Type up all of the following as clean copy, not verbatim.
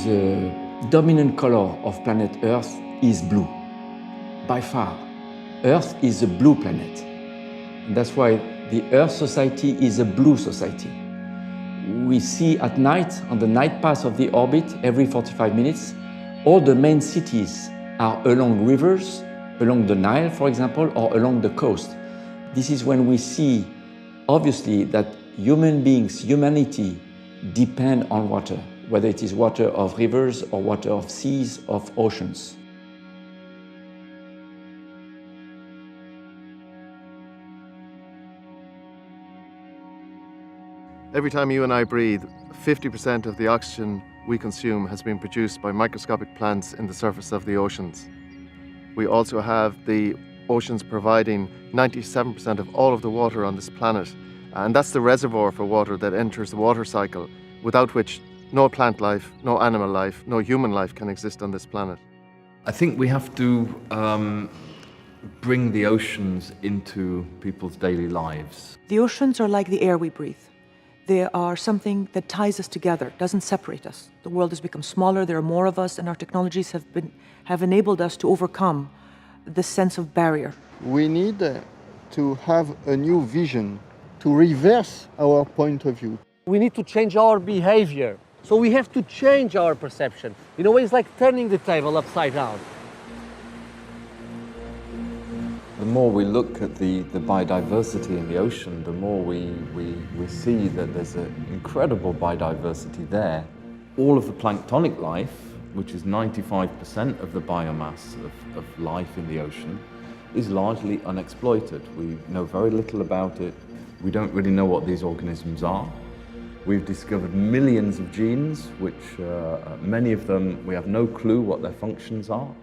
the dominant color of planet Earth is blue. By far, Earth is a blue planet. And that's why the Earth Society is a blue society. We see at night, on the night path of the orbit, every 45 minutes, all the main cities are along rivers, along the Nile, for example, or along the coast. This is when we see, obviously, that human beings, humanity, depend on water, whether it is water of rivers or water of seas, of oceans. Every time you and I breathe, 50% of the oxygen we consume has been produced by microscopic plants in the surface of the oceans. We also have the oceans providing 97% of all of the water on this planet, and that's the reservoir for water that enters the water cycle, without which no plant life, no animal life, no human life can exist on this planet. I think we have to bring the oceans into people's daily lives. The oceans are like the air we breathe. They are something that ties us together, doesn't separate us. The world has become smaller, there are more of us, and our technologies have enabled us to overcome this sense of barrier. We need to have a new vision, to reverse our point of view. We need to change our behavior. So we have to change our perception. In a way, it's like turning the table upside down. The more we look at the biodiversity in the ocean, the more we see that there's an incredible biodiversity there. All of the planktonic life, which is 95% of the biomass of life in the ocean, is largely unexploited. We know very little about it. We don't really know what these organisms are. We've discovered millions of genes, which many of them, we have no clue what their functions are.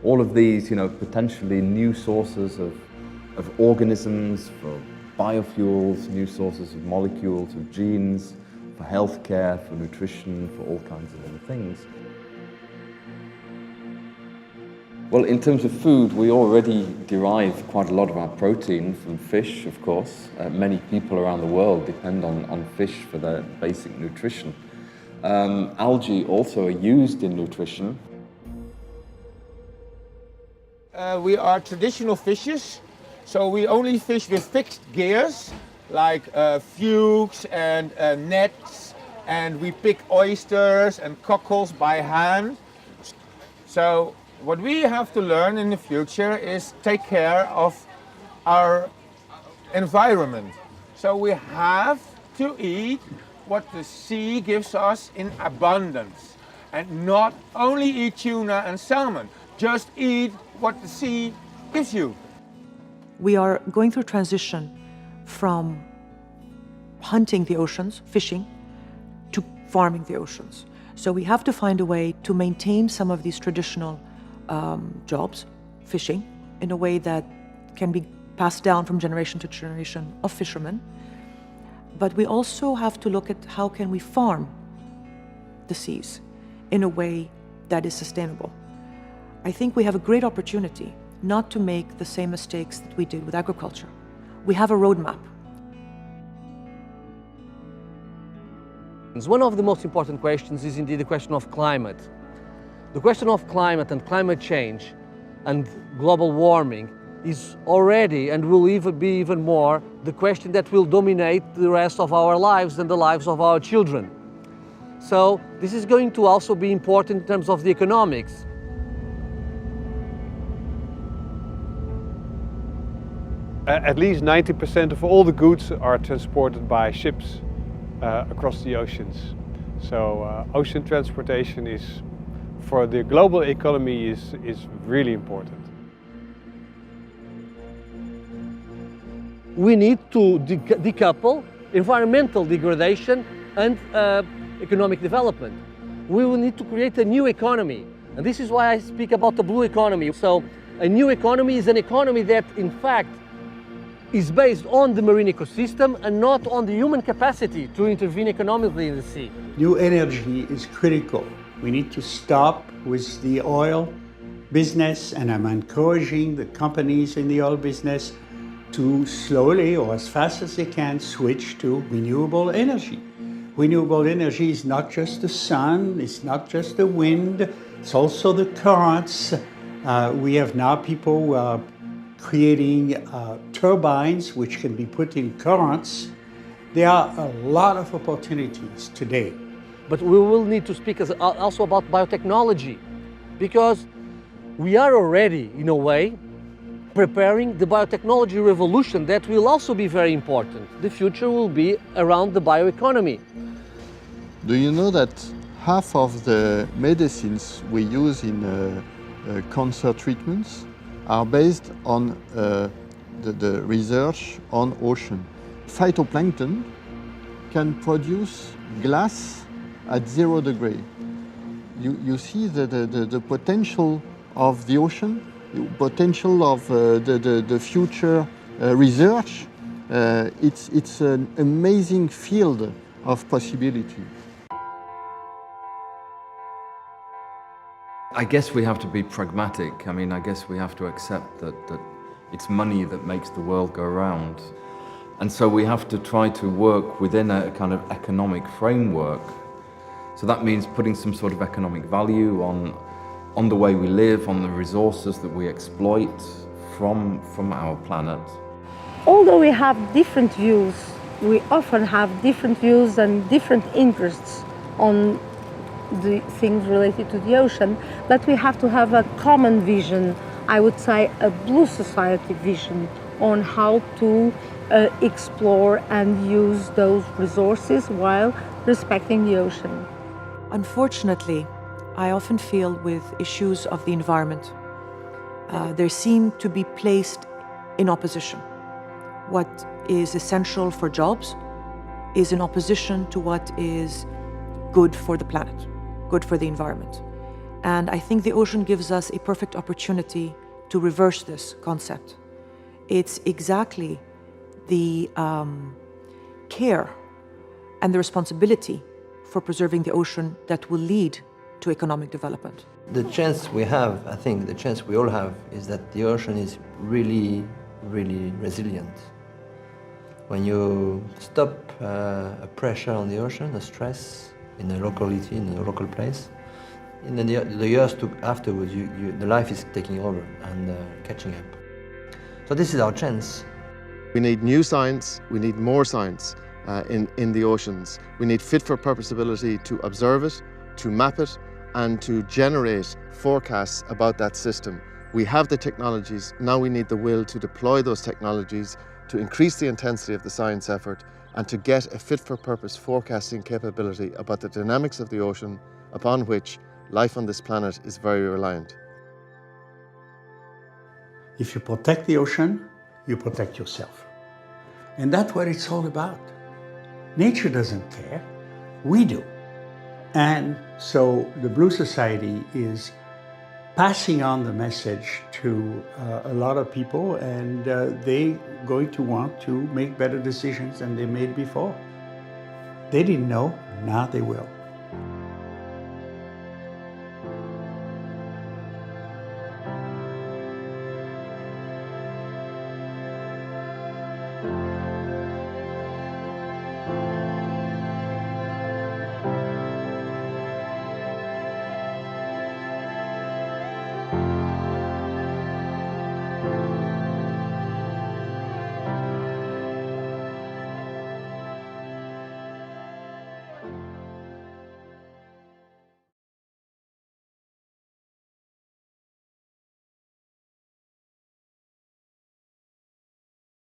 All of these, potentially new sources of organisms, for biofuels, new sources of molecules, of genes, for healthcare, for nutrition, for all kinds of other things. Well, in terms of food, we already derive quite a lot of our protein from fish, of course. Many people around the world depend on fish for their basic nutrition. Algae also are used in nutrition. We are traditional fishers, so we only fish with fixed gears, like flukes and nets, and we pick oysters and cockles by hand. So what we have to learn in the future is take care of our environment. So we have to eat what the sea gives us in abundance, and not only eat tuna and salmon, just eat what the sea gives you. We are going through a transition from hunting the oceans, fishing, to farming the oceans. So we have to find a way to maintain some of these traditional jobs, fishing, in a way that can be passed down from generation to generation of fishermen. But we also have to look at how can we farm the seas in a way that is sustainable. I think we have a great opportunity not to make the same mistakes that we did with agriculture. We have a roadmap. One of the most important questions is indeed the question of climate. The question of climate and climate change and global warming is already, and will even be even more, the question that will dominate the rest of our lives and the lives of our children. So this is going to also be important in terms of the economics. At least 90% of all the goods are transported by ships across the oceans. So ocean transportation is, for the global economy, is really important. We need to decouple environmental degradation and economic development. We will need to create a new economy. And this is why I speak about the blue economy. So a new economy is an economy that, in fact, is based on the marine ecosystem and not on the human capacity to intervene economically in the sea. New energy is critical. We need to stop with the oil business, and I'm encouraging the companies in the oil business to slowly, or as fast as they can, switch to renewable energy. Renewable energy is not just the sun, it's not just the wind, it's also the currents. We have now people creating turbines which can be put in currents. There are a lot of opportunities today. But we will need to speak also about biotechnology, because we are already, in a way, preparing the biotechnology revolution that will also be very important. The future will be around the bioeconomy. Do you know that half of the medicines we use in cancer treatments are based on the research on ocean? Phytoplankton can produce glass at 0 degrees. You see the potential of the ocean, the potential of the future research. It's an amazing field of possibility. I guess we have to be pragmatic. I mean, I guess we have to accept that it's money that makes the world go round. And so we have to try to work within a kind of economic framework. So that means putting some sort of economic value on the way we live, on the resources that we exploit from our planet. Although we have different views, we often have different views and different interests on the things related to the ocean, but we have to have a common vision, I would say a blue society vision, on how to explore and use those resources while respecting the ocean. Unfortunately, I often feel with issues of the environment, they seem to be placed in opposition. What is essential for jobs is in opposition to what is good for the planet, good for the environment. And I think the ocean gives us a perfect opportunity to reverse this concept. It's exactly the care and the responsibility for preserving the ocean that will lead to economic development. The chance we have, I think the chance we all have, is that the ocean is really, really resilient. When you stop a pressure on the ocean, a stress in a locality, in a local place, in the years afterwards, the life is taking over and catching up. So this is our chance. We need new science, we need more science in the oceans. We need fit-for-purpose ability to observe it, to map it, and to generate forecasts about that system. We have the technologies, now we need the will to deploy those technologies, to increase the intensity of the science effort, and to get a fit-for-purpose forecasting capability about the dynamics of the ocean upon which life on this planet is very reliant. If you protect the ocean, you protect yourself. And that's what it's all about. Nature doesn't care, we do. And so the Blue Society is passing on the message to a lot of people, and they're going to want to make better decisions than they made before. They didn't know, now they will.